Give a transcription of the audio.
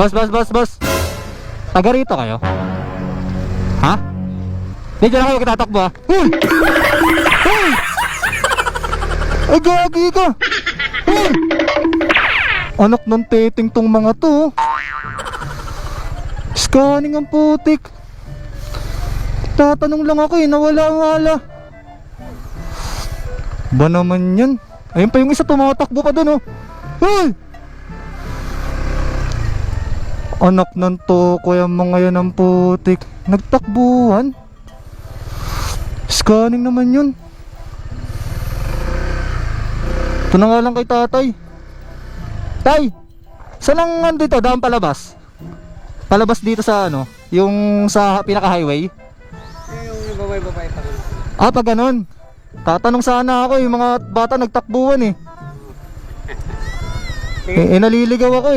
Boss. Taga rito kayo? Ha? Medyo lang kayo kitatakbo ha? Hoy! Ay, gagi ka! Hoy! Anak ng teting tong mga to. Scanning ang putik. Tatanong lang ako nawala-wala. Ba naman yan? Ayun pa yung isa tumatakbo pa dun Hoy! Anak ng toko yung mga yan ang putik. Nagtakbuhan? Scanning naman yun. Ito na nga lang kay tatay. Tay! Saan ang dito? Daan palabas? Palabas dito sa yung sa pinaka-highway? Yung babae pa rin. Pag ganun. Tatanong sana ako yung mga bata nagtakbuhan naliligaw ako